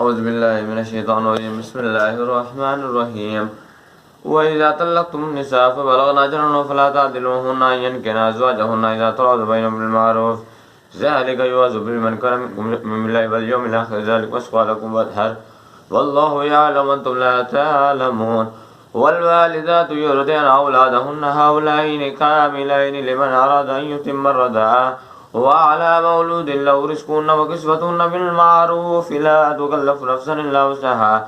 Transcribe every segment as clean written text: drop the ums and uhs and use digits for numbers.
أعوذ بالله من الشيطان الرجيم. بسم الله الرحمن الرحيم. وإذا طلقتم النساء فبلغن أجلهن فلا تعدلوهن أن ينكحن أزواجهن إذا تراضوا بينهم بالمعروف ذلك يوعظ به من كان منكم يؤمن بالله واليوم الآخر ذلك وأشقى لكم وأطهر والله يعلم وأنتم لا تعلمون. والوالدات يرضعن أولادهن حولين كاملين لمن أراد أن يتم الرضاعة وعلى مولود له رزقهن وكسوتهن بالمعروف لا تكلف نفسا إلا وسعها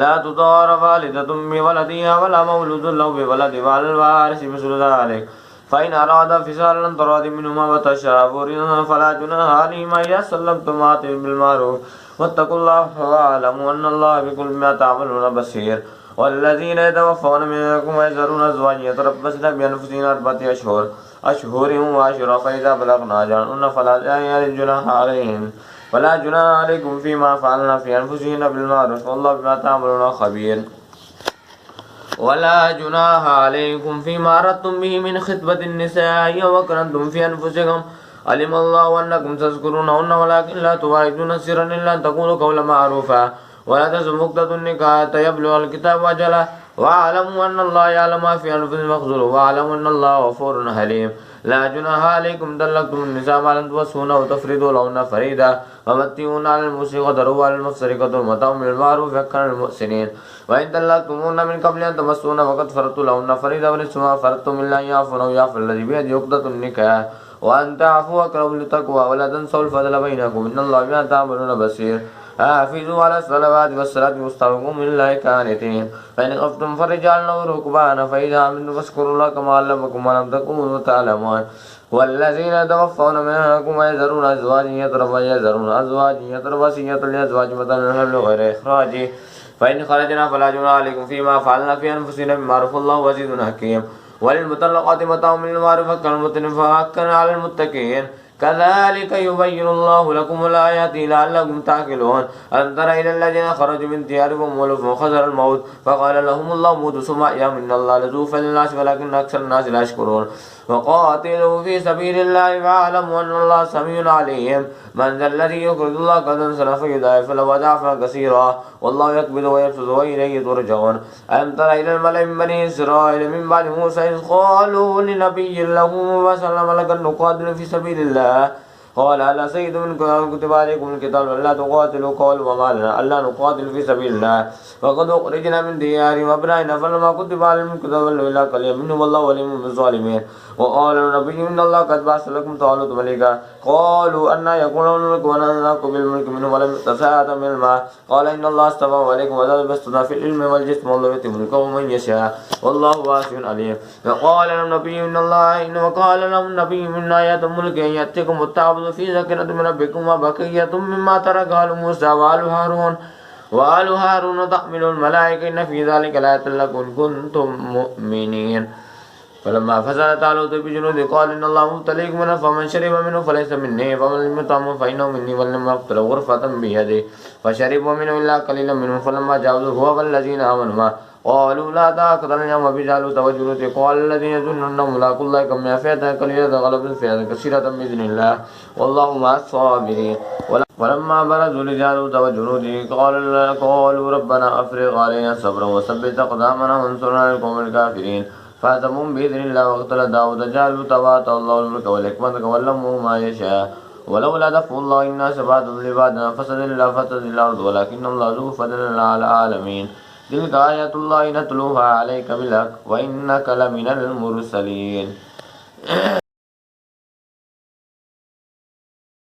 لا تضار والدة بولدها ولا مولود له بولده وعلى الوارث مثل ذلك فإن أراد فصالا عن تراض منهما وتشاور فلا جناح عليهما إذا سلمتم ما آتيتم بالمعروف واتقوا الله واعلموا أن الله بكل ما تعملون بصير. والذين يتوفون منكم ويذرون أزواجا يتربصن بأنفسهن أربعة أشهر وعشرا فإذا بلغن أجلهن فلا جناح عليكم فيما فعلن في أنفسهن بالمعروف والله بما تعملون خبير. ولا جناح عليكم فيما أردتم به من خطبة النساء وكنتم في أنفسكم علم الله أنكم تذكرونهن ولكن لا تواعدون سرا إلا أن تقولوا قولا معروفا ولا تزموا عقدة النكاح حتى يبلغ الكتاب أجله واعلموا أن الله يعلم ما في أنفسكم فاحذروه واعلموا أن الله غفور حليم. لا جناح عليكم طلقتم النساء ما لم تمسوهن وتفرضوا لهن فريضة ومتعوهن على الموسع قدره وعلى المقتر قدره متاع بالمعروف حقا على المحسنين. وإن طلقتموهن من قبل أن تمسوهن فقد فرضتم لهن فريضة ونصف ما فرضتم إلا أن يعفون أو يعفو الذي بيده عقدة النكاح وأن تعفوا أقرب للتقوى ولا تنسوا الفضل بينكم إن الله بما تعملون بصير. حافظوا على الصلوات والصلاة الوسطى وقوموا لله قانتين. فإن خفتم فرجالا أو ركبانا فإذا أمنتم فاذكروا الله كما علمكم ما لم تكونوا تعلمون. والذين يتوفون منكم ويذرون أزواجا يتربصن لأزواج متاعا إلى الحمل غير إخراج فإن خرجنا فلا جناح عليكم فيما فعلنا في أنفسنا بالمعروف الله عزيز حكيم. وللمطلقات متاع بالمعروف حقا على المتقين كذلك يبين الله لكم الآيات لعلكم تعقلون. ألم تر إلى الذين خرجوا من ديارهم ولهم خزر الموت فقال لهم الله موتوا ثم أحياهم إن الله لذو فضل الناس ولكن أكثر الناس لا يشكرون. وقاتلوا في سبيل الله واعلموا أن الله سميع عليم. من ذا الذي يقرض الله قرضا حسنا فيضاعف له أضعافا كثيرا والله يقبض ويبسط وإليه ترجعون. ألم تر إلى الملأ من بني إسرائيل من بعد موسى إذ قالوا لنبي له وسلم لقد نقاتل في سبيل الله قال ألا سيد من كتب عليكم القتال ولا تقاتلوا قالوا وما لنا ألا نقاتل في سبيل الله وقد أخرجنا من ديارهم وأبنائنا فلما كتب عليهم القتال إلا قليلا منهم والله وليم بالظالمين. وقال النبي إن الله قد بعث لكم طالوت ملكا قالوا أن يكون الملك ونحن بالملك منه ولم يؤت ساعة من المال قال إن الله اصطفاه عليكم وزاد بسطنا في العلم والجسم والله يؤتي ملكه من يشاء والله واسع عليم. وقال لهم النبي من آيات الملك أن يأتيكم التعبد في سكنة من ربكم وبقية مما ترك آل موسى وآل هارون تحمل الملائكة إن في ذلك لآية لكم إن كنتم مؤمنين. فلما فصل طالوت بجنود قال إن الله مبتليكم منه فمن شرب منه فليس مني فمن لم يطعمه فإنه مني ولم يقتل غرفة بيده فشربوا منه إلا قليلا منهم فلما جاوزوه هو والذين آمنوا معه قالوا لا طاقة لنا اليوم بجالوت وجنود قال الذين يظنون أنهم ملاقو الله كم من فئة قليلة غلبت فئة كثيرة بإذن الله والله مع الصابرين. ولما برزوا لجالوت وجنوده قالوا ربنا أفرغ علينا صبرا وثبت أقدامنا وانصرنا على القوم الكافرين فاعتصموا بإذن الله واقتل داود جالوت وآتاه الله الملك والحكمة وعلمه ما يشاء ولولا دفع الله الناس بعضهم لبعض فسدت الأرض ولكن الله ذو فضل على العالمين. تلك آيات الله نتلوها عليك بالحق وإنك لمن المرسلين.